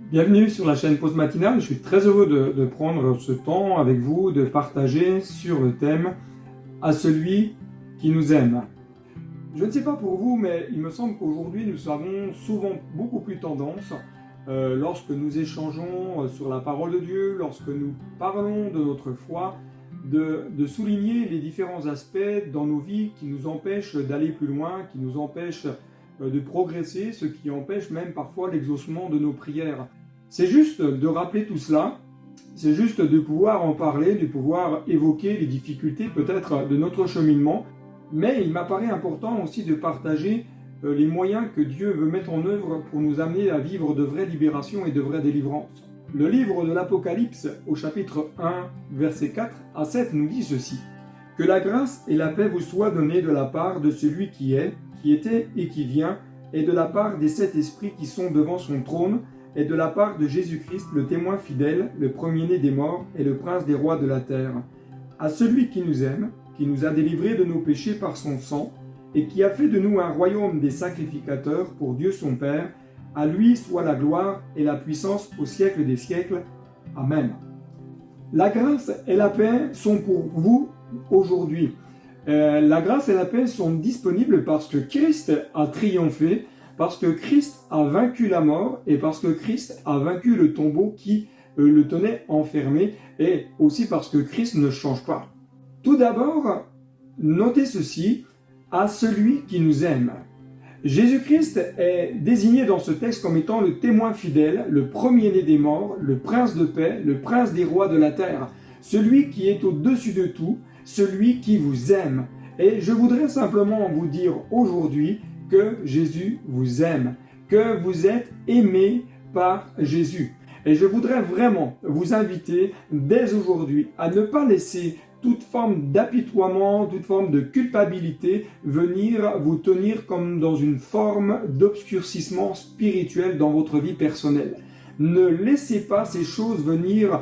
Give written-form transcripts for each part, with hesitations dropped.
Bienvenue sur la chaîne Pause Matinale. Je suis très heureux de prendre ce temps avec vous, de partager sur le thème « À celui qui nous aime ». Je ne sais pas pour vous, mais il me semble qu'aujourd'hui nous avons souvent beaucoup plus tendance, lorsque nous échangeons sur la parole de Dieu, lorsque nous parlons de notre foi, de souligner les différents aspects dans nos vies qui nous empêchent d'aller plus loin, qui nous empêchent de progresser, ce qui empêche même parfois l'exaucement de nos prières. C'est juste de rappeler tout cela, c'est juste de pouvoir en parler, de pouvoir évoquer les difficultés peut-être de notre cheminement, mais il m'apparaît important aussi de partager les moyens que Dieu veut mettre en œuvre pour nous amener à vivre de vraies libérations et de vraies délivrances. Le livre de l'Apocalypse, au chapitre 1, versets 4 à 7, nous dit ceci. « Que la grâce et la paix vous soient données de la part de celui qui est, qui était et qui vient, et de la part des 7 esprits qui sont devant son trône, et de la part de Jésus-Christ, le témoin fidèle, le premier-né des morts et le prince des rois de la terre. À celui qui nous aime, qui nous a délivrés de nos péchés par son sang, et qui a fait de nous un royaume des sacrificateurs pour Dieu son Père, à lui soit la gloire et la puissance au siècle des siècles. Amen. » La grâce et la paix sont pour vous aujourd'hui. La grâce et la paix sont disponibles parce que Christ a triomphé, parce que Christ a vaincu la mort et parce que Christ a vaincu le tombeau qui le tenait enfermé et aussi parce que Christ ne change pas. Tout d'abord, notez ceci, à celui qui nous aime. Jésus-Christ est désigné dans ce texte comme étant le témoin fidèle, le premier-né des morts, le prince de paix, le prince des rois de la terre, celui qui est au-dessus de tout, celui qui vous aime. Et je voudrais simplement vous dire aujourd'hui que Jésus vous aime, que vous êtes aimé par Jésus. Et je voudrais vraiment vous inviter dès aujourd'hui à ne pas laisser toute forme d'apitoiement, toute forme de culpabilité venir vous tenir comme dans une forme d'obscurcissement spirituel dans votre vie personnelle. Ne laissez pas ces choses venir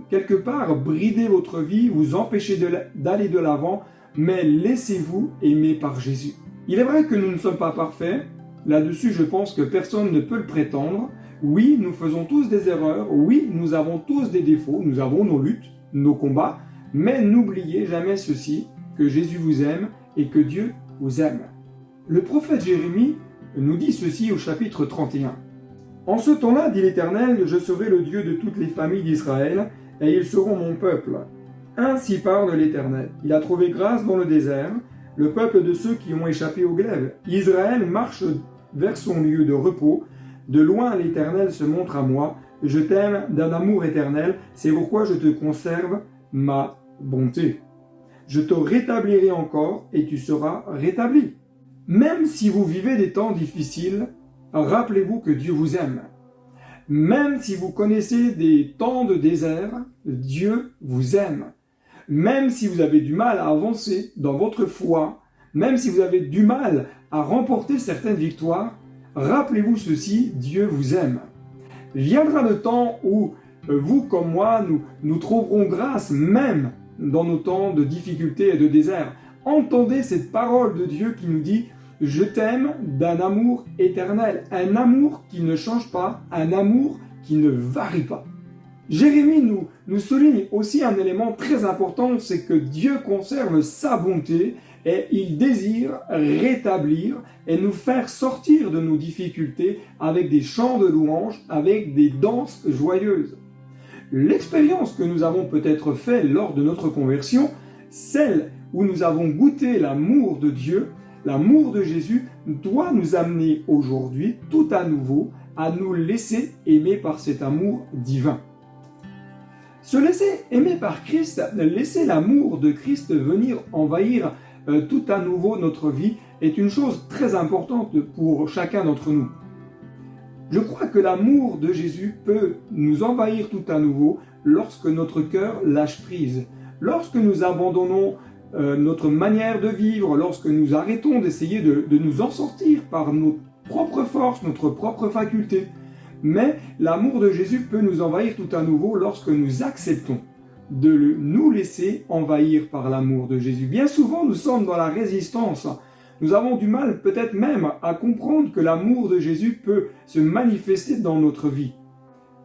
quelque part brider votre vie, vous empêcher d'aller de l'avant, mais laissez-vous aimer par Jésus. Il est vrai que nous ne sommes pas parfaits, là-dessus je pense que personne ne peut le prétendre. Oui, nous faisons tous des erreurs, oui, nous avons tous des défauts, nous avons nos luttes, nos combats, mais n'oubliez jamais ceci, que Jésus vous aime et que Dieu vous aime. Le prophète Jérémie nous dit ceci au chapitre 31. « En ce temps-là, dit l'Éternel, je serai le Dieu de toutes les familles d'Israël, et ils seront mon peuple. Ainsi parle l'Éternel. Il a trouvé grâce dans le désert, le peuple de ceux qui ont échappé au glaive. Israël marche vers son lieu de repos. De loin, l'Éternel se montre à moi. Je t'aime d'un amour éternel. C'est pourquoi je te conserve ma bonté. Je te rétablirai encore et tu seras rétabli. » Même si vous vivez des temps difficiles, rappelez-vous que Dieu vous aime. Même si vous connaissez des temps de désert, Dieu vous aime. Même si vous avez du mal à avancer dans votre foi, même si vous avez du mal à remporter certaines victoires, rappelez-vous ceci, Dieu vous aime. Viendra le temps où vous comme moi, nous trouverons grâce même dans nos temps de difficulté et de désert. Entendez cette parole de Dieu qui nous dit « Je t'aime d'un amour éternel », un amour qui ne change pas, un amour qui ne varie pas. Jérémie nous souligne aussi un élément très important, c'est que Dieu conserve sa bonté et il désire rétablir et nous faire sortir de nos difficultés avec des chants de louange, avec des danses joyeuses. L'expérience que nous avons peut-être faite lors de notre conversion, celle où nous avons goûté l'amour de Dieu, l'amour de Jésus, doit nous amener aujourd'hui, tout à nouveau, à nous laisser aimer par cet amour divin. Se laisser aimer par Christ, laisser l'amour de Christ venir envahir tout à nouveau notre vie, est une chose très importante pour chacun d'entre nous. Je crois que l'amour de Jésus peut nous envahir tout à nouveau lorsque notre cœur lâche prise, lorsque nous abandonnons notre manière de vivre, lorsque nous arrêtons d'essayer de nous en sortir par nos propres forces, notre propre faculté. Mais l'amour de Jésus peut nous envahir tout à nouveau lorsque nous acceptons de nous laisser envahir par l'amour de Jésus. Bien souvent, nous sommes dans la résistance. Nous avons du mal peut-être même à comprendre que l'amour de Jésus peut se manifester dans notre vie.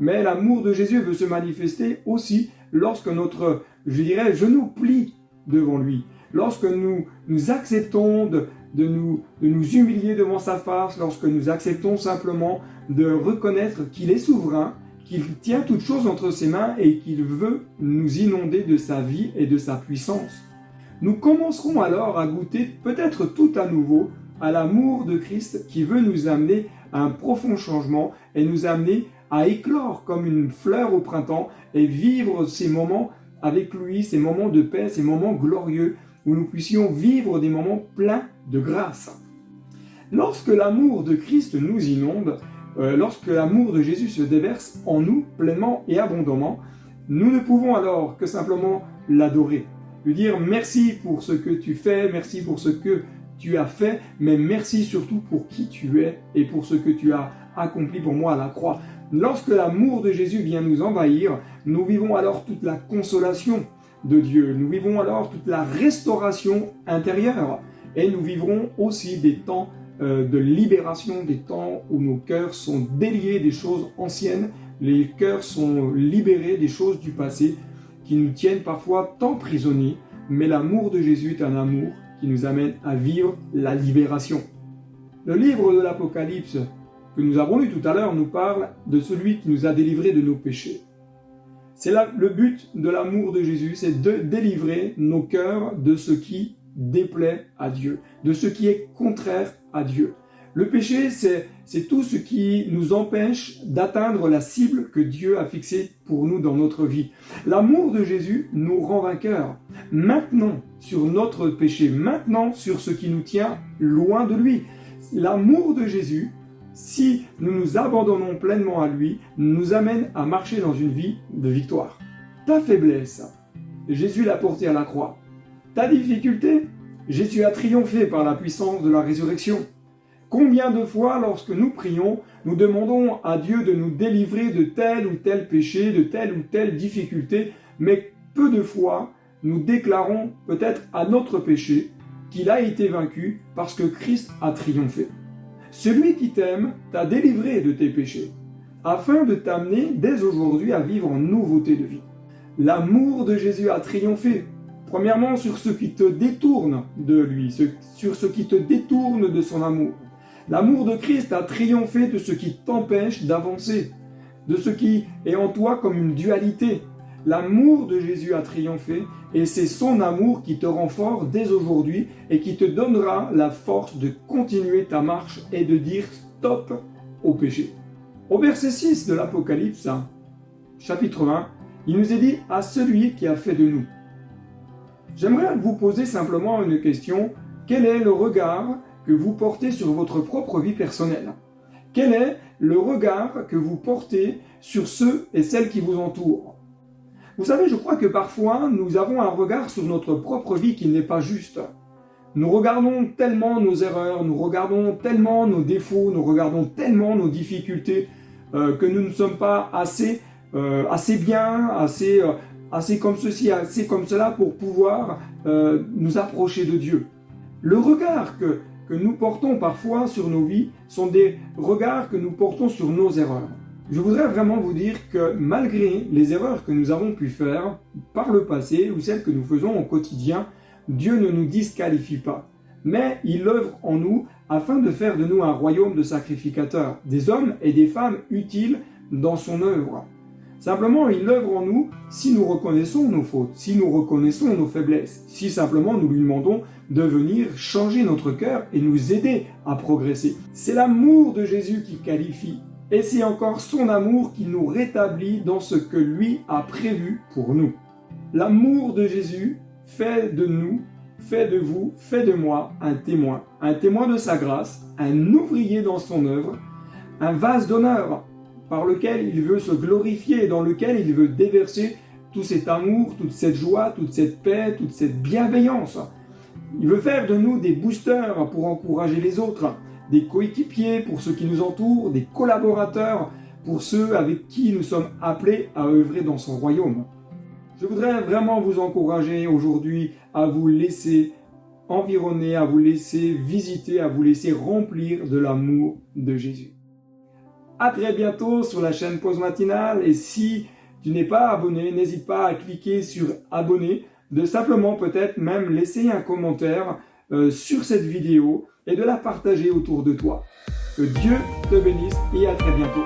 Mais l'amour de Jésus veut se manifester aussi lorsque notre, genou plie devant lui. Lorsque nous acceptons de nous humilier devant sa face, lorsque nous acceptons simplement de reconnaître qu'il est souverain, qu'il tient toutes choses entre ses mains et qu'il veut nous inonder de sa vie et de sa puissance. Nous commencerons alors à goûter peut-être tout à nouveau à l'amour de Christ qui veut nous amener à un profond changement et nous amener à éclore comme une fleur au printemps et vivre ces moments avec lui, ces moments de paix, ces moments glorieux où nous puissions vivre des moments pleins de grâce. Lorsque l'amour de Christ nous inonde, lorsque l'amour de Jésus se déverse en nous pleinement et abondamment, nous ne pouvons alors que simplement l'adorer. Lui dire merci pour ce que tu fais, merci pour ce que tu as fait, mais merci surtout pour qui tu es et pour ce que tu as accompli pour moi à la croix. Lorsque l'amour de Jésus vient nous envahir, nous vivons alors toute la consolation de Dieu. Nous vivons alors toute la restauration intérieure et nous vivrons aussi des temps de libération, des temps où nos cœurs sont déliés des choses anciennes, les cœurs sont libérés des choses du passé qui nous tiennent parfois tant prisonniers, mais l'amour de Jésus est un amour qui nous amène à vivre la libération. Le livre de l'Apocalypse que nous avons lu tout à l'heure nous parle de celui qui nous a délivrés de nos péchés. C'est là le but de l'amour de Jésus, c'est de délivrer nos cœurs de ce qui déplaît à Dieu, de ce qui est contraire à Dieu. Le péché, c'est tout ce qui nous empêche d'atteindre la cible que Dieu a fixée pour nous dans notre vie. L'amour de Jésus nous rend vainqueurs. Maintenant, sur notre péché, maintenant, sur ce qui nous tient loin de lui. L'amour de Jésus, si nous nous abandonnons pleinement à lui, nous amène à marcher dans une vie de victoire. Ta faiblesse, Jésus l'a portée à la croix. Ta difficulté, Jésus a triomphé par la puissance de la résurrection. Combien de fois, lorsque nous prions, nous demandons à Dieu de nous délivrer de tel ou tel péché, de telle ou telle difficulté, mais peu de fois, nous déclarons peut-être à notre péché qu'il a été vaincu parce que Christ a triomphé. Celui qui t'aime t'a délivré de tes péchés, afin de t'amener dès aujourd'hui à vivre en nouveauté de vie. L'amour de Jésus a triomphé. Premièrement, sur ce qui te détourne de lui, sur ce qui te détourne de son amour. L'amour de Christ a triomphé de ce qui t'empêche d'avancer, de ce qui est en toi comme une dualité. L'amour de Jésus a triomphé et c'est son amour qui te rend fort dès aujourd'hui et qui te donnera la force de continuer ta marche et de dire stop au péché. Au verset 6 de l'Apocalypse, chapitre 1, il nous est dit « à celui qui a fait de nous ». J'aimerais vous poser simplement une question. Quel est le regard que vous portez sur votre propre vie personnelle? Quel est le regard que vous portez sur ceux et celles qui vous entourent? Vous savez, je crois que parfois, nous avons un regard sur notre propre vie qui n'est pas juste. Nous regardons tellement nos erreurs, nous regardons tellement nos défauts, nous regardons tellement nos difficultés que nous ne sommes pas assez bien, assez comme ceci, assez comme cela pour pouvoir nous approcher de Dieu. Le regard que nous portons parfois sur nos vies sont des regards que nous portons sur nos erreurs. Je voudrais vraiment vous dire que malgré les erreurs que nous avons pu faire par le passé ou celles que nous faisons au quotidien, Dieu ne nous disqualifie pas. Mais il œuvre en nous afin de faire de nous un royaume de sacrificateurs, des hommes et des femmes utiles dans son œuvre. Simplement, il œuvre en nous si nous reconnaissons nos fautes, si nous reconnaissons nos faiblesses, si simplement nous lui demandons de venir changer notre cœur et nous aider à progresser. C'est l'amour de Jésus qui qualifie et c'est encore son amour qui nous rétablit dans ce que lui a prévu pour nous. L'amour de Jésus fait de nous, fait de vous, fait de moi un témoin de sa grâce, un ouvrier dans son œuvre, un vase d'honneur par lequel il veut se glorifier et dans lequel il veut déverser tout cet amour, toute cette joie, toute cette paix, toute cette bienveillance. Il veut faire de nous des boosters pour encourager les autres, des coéquipiers pour ceux qui nous entourent, des collaborateurs pour ceux avec qui nous sommes appelés à œuvrer dans son royaume. Je voudrais vraiment vous encourager aujourd'hui à vous laisser environner, à vous laisser visiter, à vous laisser remplir de l'amour de Jésus. à très bientôt sur la chaîne Pause Matinale. Et si tu n'es pas abonné, n'hésite pas à cliquer sur abonner, de simplement peut-être même laisser un commentaire sur cette vidéo et de la partager autour de toi. Que Dieu te bénisse et à très bientôt.